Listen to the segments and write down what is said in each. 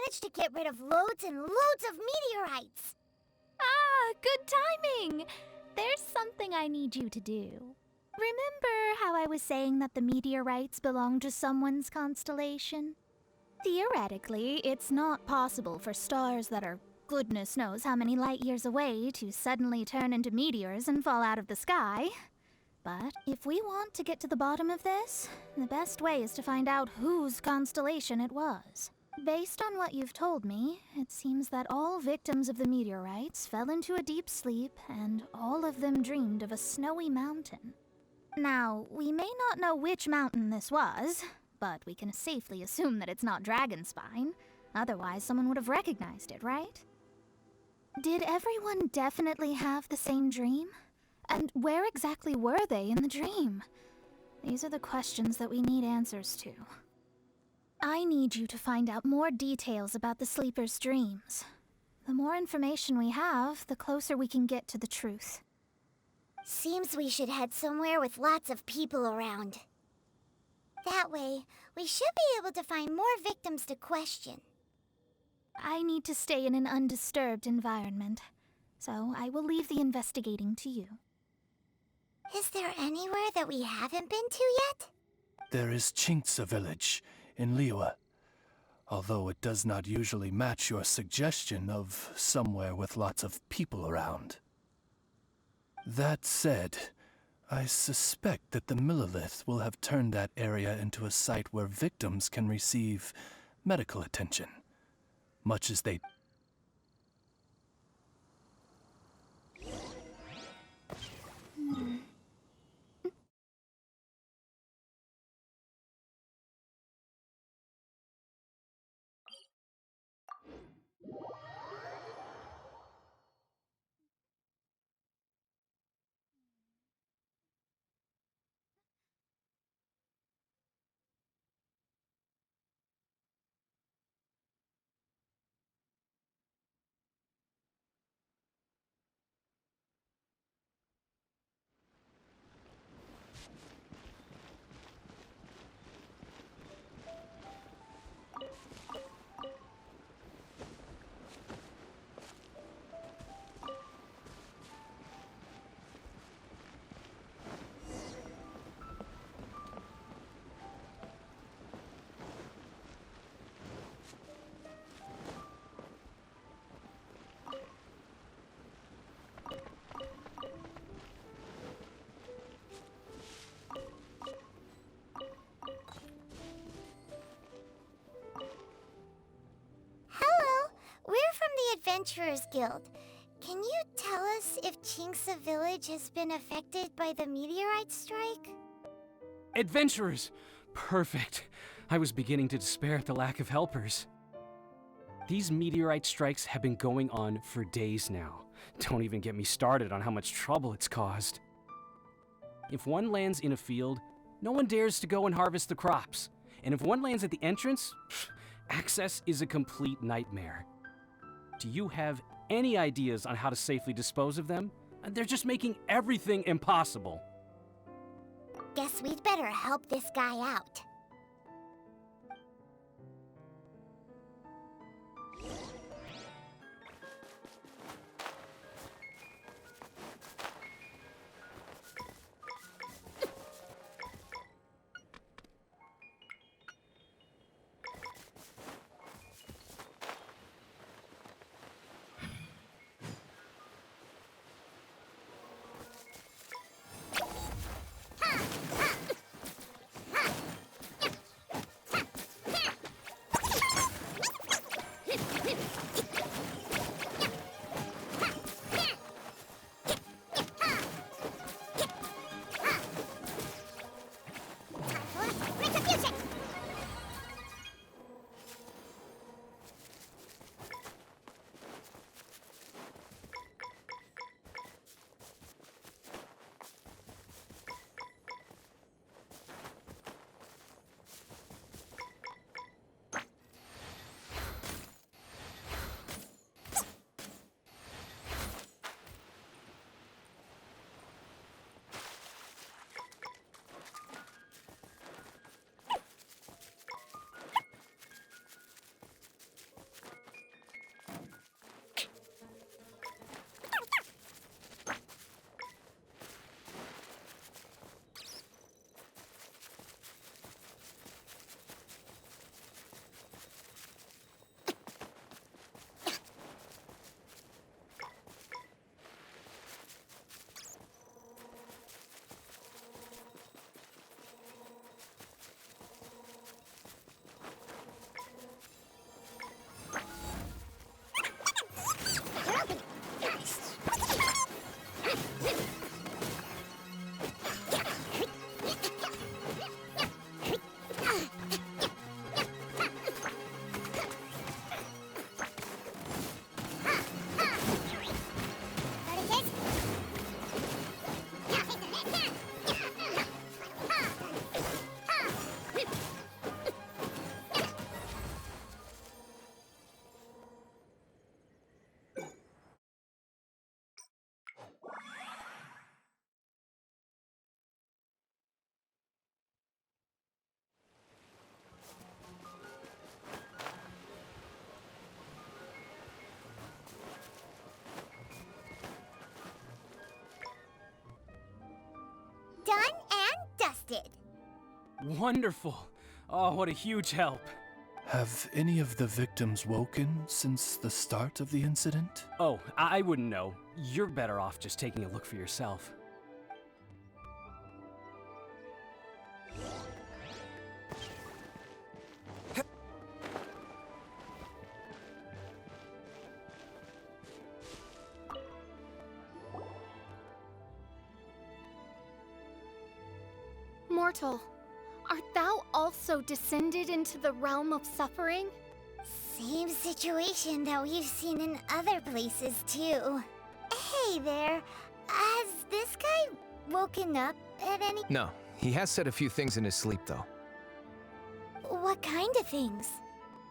managed to get rid of loads and loads of meteorites. Ah, good timing! There's something I need you to do. Remember how I was saying that the meteorites belong to someone's constellation? Theoretically, it's not possible for stars that are goodness knows how many light years away to suddenly turn into meteors and fall out of the sky. But if we want to get to the bottom of this, the best way is to find out whose constellation it was. Based on what you've told me, it seems that all victims of the meteorites fell into a deep sleep, and all of them dreamed of a snowy mountain. Now, we may not know which mountain this was, but we can safely assume that it's not Dragonspine. Otherwise, someone would have recognized it, right? Did everyone definitely have the same dream? And where exactly were they in the dream? These are the questions that we need answers to. I need you to find out more details about the sleeper's dreams. The more information we have, the closer we can get to the truth. Seems we should head somewhere with lots of people around. That way, we should be able to find more victims to question. I need to stay in an undisturbed environment, so I will leave the investigating to you. Is there anywhere that we haven't been to yet? There is Chinksa village in Liyue, although it does not usually match your suggestion of somewhere with lots of people around. That said, I suspect that the Millilith will have turned that area into a site where victims can receive medical attention, much as they... Hello, we're from the Adventurers Guild. Can you tell us if Chinksa village has been affected by the meteorite strike? Adventurers! Perfect. I was beginning to despair at the lack of helpers. These meteorite strikes have been going on for days now. Don't even get me started on how much trouble it's caused. If one lands in a field, no one dares to go and harvest the crops. And if one lands at the entrance, access is a complete nightmare. Do you have any ideas on how to safely dispose of them? They're just making everything impossible. Guess we'd better help this guy out. infected. Wonderful. Oh, what a huge help. Have any of the victims woken since the start of the incident? Oh, I wouldn't know. You're better off just taking a look for yourself. Mortal, art thou also descended into the realm of suffering? Same situation that we've seen in other places, too. Hey there, has this guy woken up at any... No, he has said a few things in his sleep, though. What kind of things?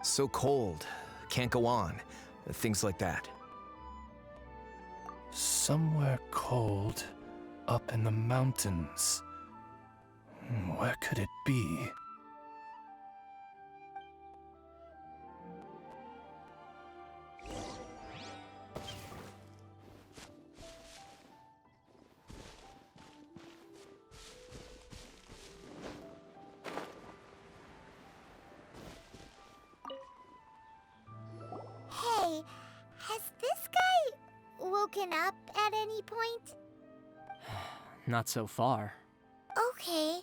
So cold, can't go on, things like that. Somewhere cold, up in the mountains. Where could it be? Hey, has this guy woken up at any point? Not so far. Okay,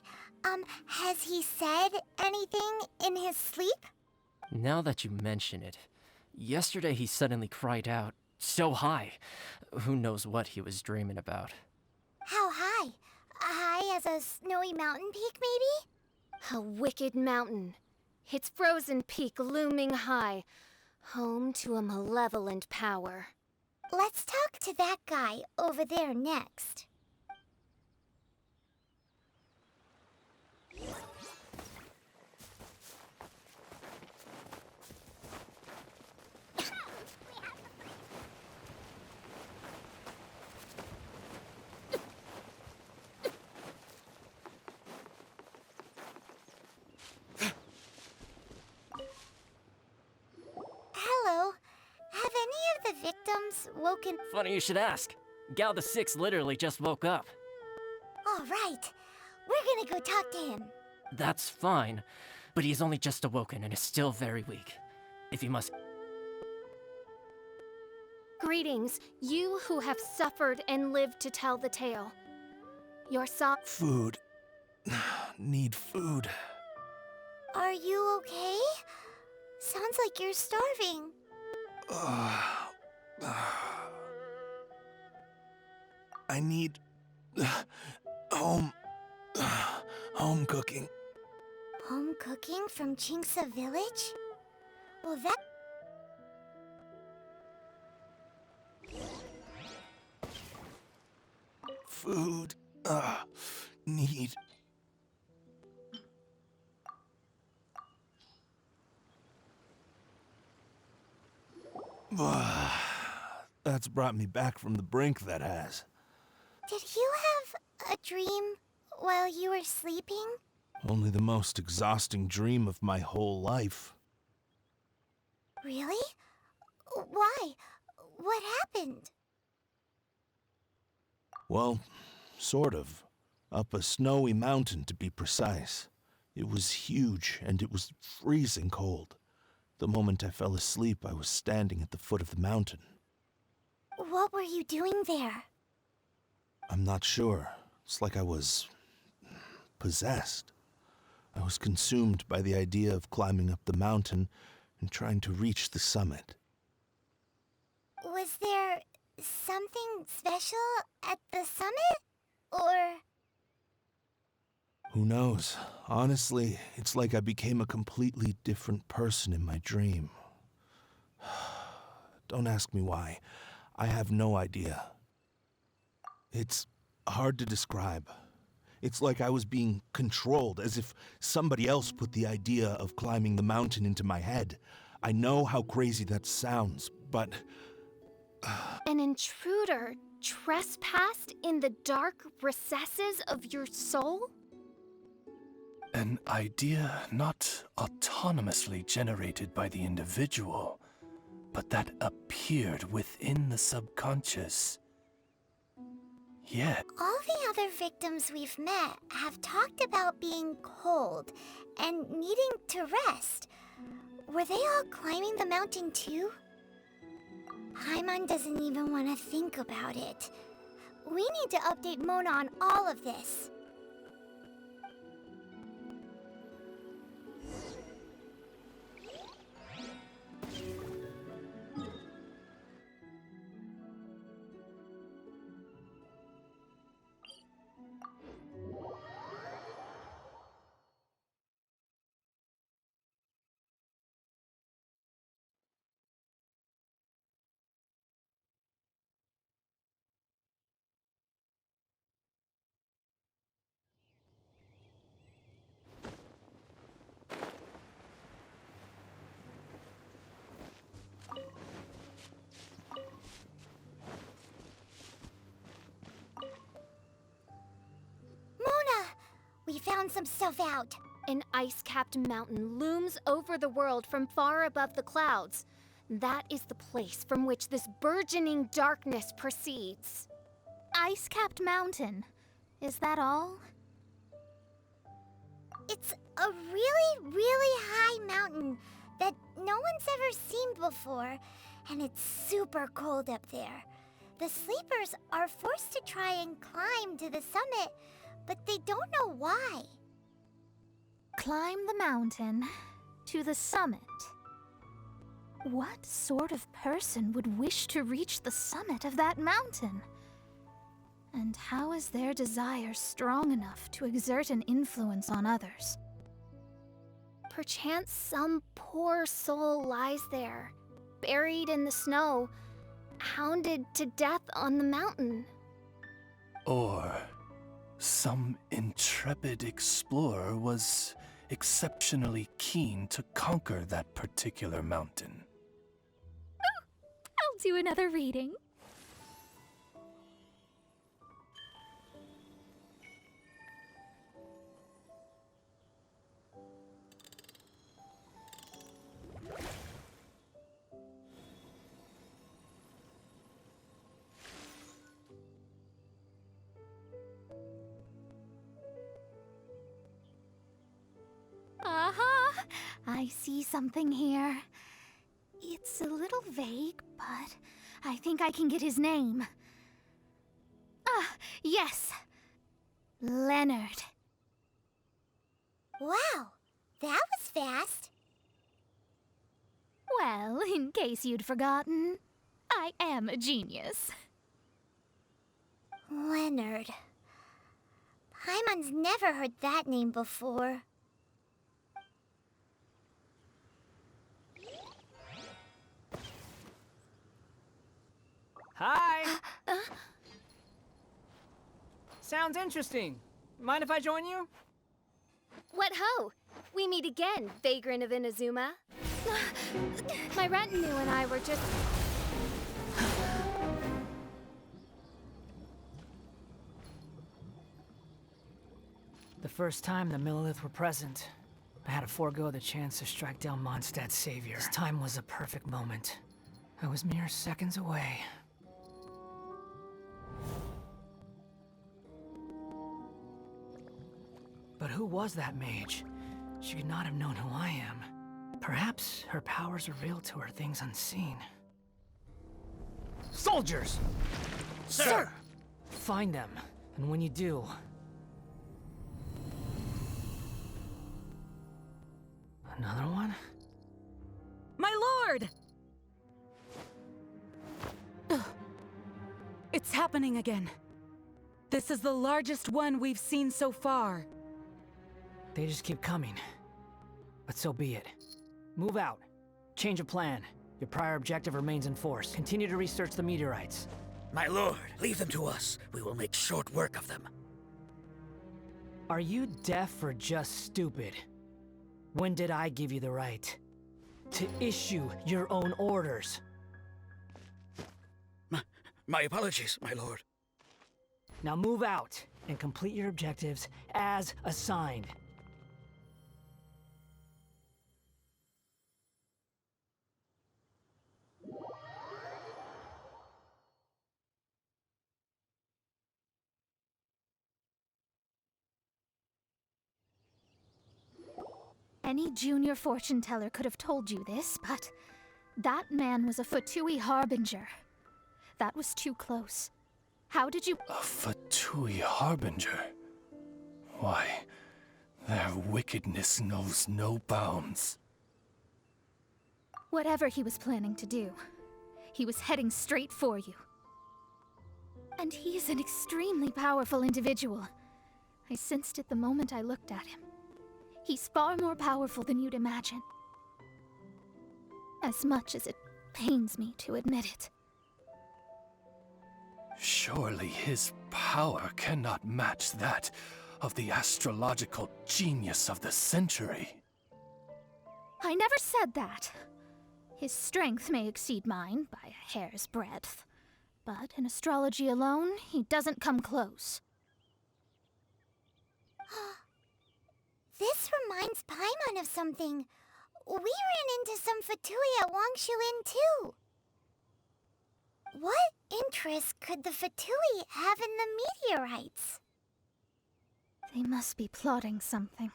has he said anything in his sleep? Now that you mention it, yesterday he suddenly cried out, so high. Who knows what he was dreaming about. How high? High as a snowy mountain peak, maybe? A wicked mountain, its frozen peak looming high, home to a malevolent power. Let's talk to that guy over there next. Hello. Have any of the victims woken... Funny you should ask. Gal the Six literally just woke up. All right. We're gonna go talk to him. That's fine, but he's only just awoken and is still very weak. If you must... Greetings, you who have suffered and lived to tell the tale. Your Food. Need food. Are you okay? Sounds like you're starving. I need home cooking. Home cooking from Chinksa village? Well, that... Food. Need. That's brought me back from the brink, that has. Did you have a dream while you were sleeping? Only the most exhausting dream of my whole life. Really? Why? What happened? Well, sort of. Up a snowy mountain, to be precise. It was huge, and it was freezing cold. The moment I fell asleep, I was standing at the foot of the mountain. What were you doing there? I'm not sure. It's like I was... possessed. I was consumed by the idea of climbing up the mountain and trying to reach the summit. Was there something special at the summit? Or... Who knows? Honestly, it's like I became a completely different person in my dream. Don't ask me why. I have no idea. It's hard to describe. It's like I was being controlled, as if somebody else put the idea of climbing the mountain into my head. I know how crazy that sounds, but... An intruder trespassed in the dark recesses of your soul? An idea not autonomously generated by the individual, but that appeared within the subconscious. yet. All the other victims we've met have talked about being cold and needing to rest. Were they all climbing the mountain too? Paimon doesn't even want to think about it. We need to update Mona on all of this. Mona! We found some stuff out. An ice-capped mountain looms over the world from far above the clouds. That is the place from which this burgeoning darkness proceeds. Ice-capped mountain. Is that all? It's a really, really high mountain that no one's ever seen before, and it's super cold up there. The sleepers are forced to try and climb to the summit, but they don't know why. Climb the mountain to the summit. What sort of person would wish to reach the summit of that mountain? And how is their desire strong enough to exert an influence on others? Perchance some poor soul lies there, buried in the snow, hounded to death on the mountain. Or some intrepid explorer was exceptionally keen to conquer that particular mountain. I'll do another reading. Aha! I see something here. It's a little vague, but I think I can get his name. Ah, yes! Leonard. Wow, that was fast. Well, in case you'd forgotten, I am a genius. Leonard. Paimon's never heard that name before. Hi! Sounds interesting. Mind if I join you? What ho! We meet again, vagrant of Inazuma. My retinue and I were just... The first time the Millelith were present, I had to forego the chance to strike down Mondstadt's savior. This time was a perfect moment. I was mere seconds away. But who was that mage? She could not have known who I am. Perhaps her powers revealed to her things unseen. Soldiers! Sir! Find them, and when you do... Another one? My lord! Ugh. It's happening again. This is the largest one we've seen so far. They just keep coming. But so be it. Move out. Change of plan. Your prior objective remains in force. Continue to research the meteorites. My lord, leave them to us. We will make short work of them. Are you deaf or just stupid? When did I give you the right to issue your own orders? My apologies, my lord. Now move out and complete your objectives as assigned. Any junior fortune teller could have told you this, but that man was a Fatui harbinger. That was too close. How did you— A Fatui harbinger? Why, their wickedness knows no bounds. Whatever he was planning to do, he was heading straight for you. And he is an extremely powerful individual. I sensed it the moment I looked at him. He's far more powerful than you'd imagine. As much as it pains me to admit it. Surely his power cannot match that of the astrological genius of the century. I never said that. His strength may exceed mine by a hair's breadth, but in astrology alone, he doesn't come close. This reminds Paimon of something. We ran into some Fatui at Wangshuin too. What interest could the Fatui have in the meteorites? They must be plotting something.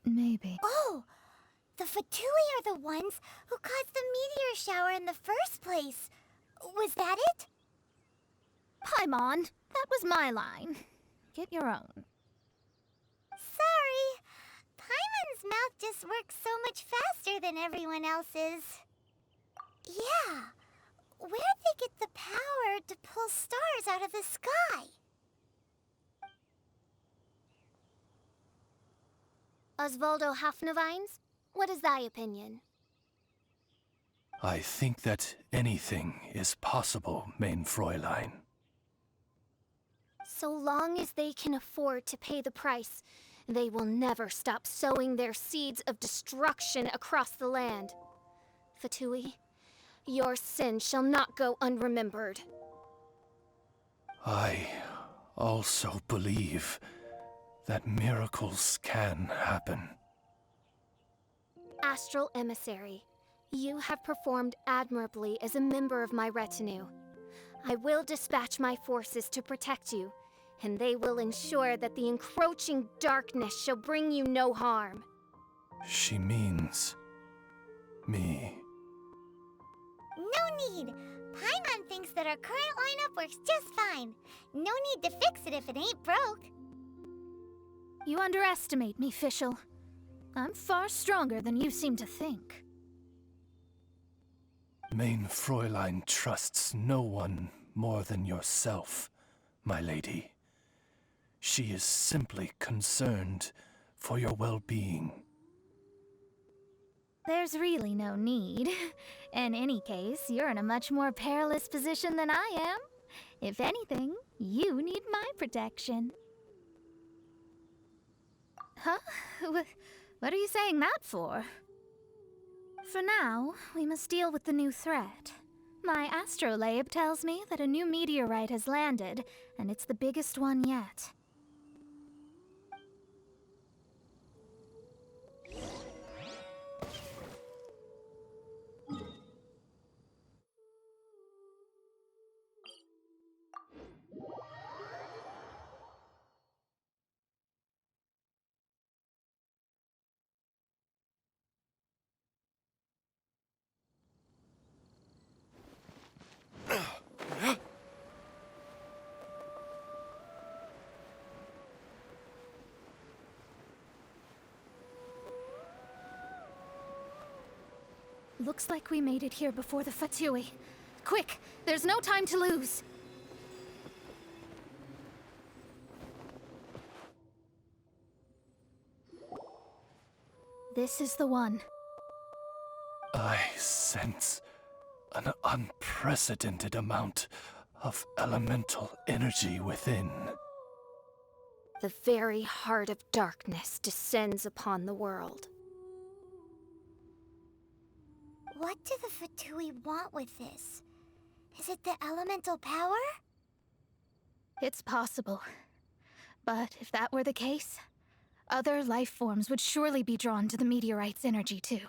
Maybe. Oh! The Fatui are the ones who caused the meteor shower in the first place. Was that it? Paimon, that was my line. Get your own. Sorry. Paimon's mouth just works so much faster than everyone else's. Yeah. Where'd they get the power to pull stars out of the sky? Osvaldo Hafnavines, what is thy opinion? I think that anything is possible, mein Fräulein. So long as they can afford to pay the price, they will never stop sowing their seeds of destruction across the land. Fatui, your sin shall not go unremembered. I also believe that miracles can happen. Astral Emissary, you have performed admirably as a member of my retinue. I will dispatch my forces to protect you, and they will ensure that the encroaching darkness shall bring you no harm. She means me. No need. Paimon thinks that our current lineup works just fine. No need to fix it if it ain't broke. You underestimate me, Fischl. I'm far stronger than you seem to think. Mein Fräulein trusts no one more than yourself, my lady. She is simply concerned for your well-being. There's really no need. In any case, you're in a much more perilous position than I am. If anything, you need my protection. Huh? What are you saying that for? For now, we must deal with the new threat. My astrolabe tells me that a new meteorite has landed, and it's the biggest one yet. Looks like we made it here before the Fatui. Quick! There's no time to lose! This is the one. I sense an unprecedented amount of elemental energy within. The very heart of darkness descends upon the world. What do the Fatui want with this? Is it the elemental power? It's possible. But if that were the case, other life forms would surely be drawn to the meteorite's energy too.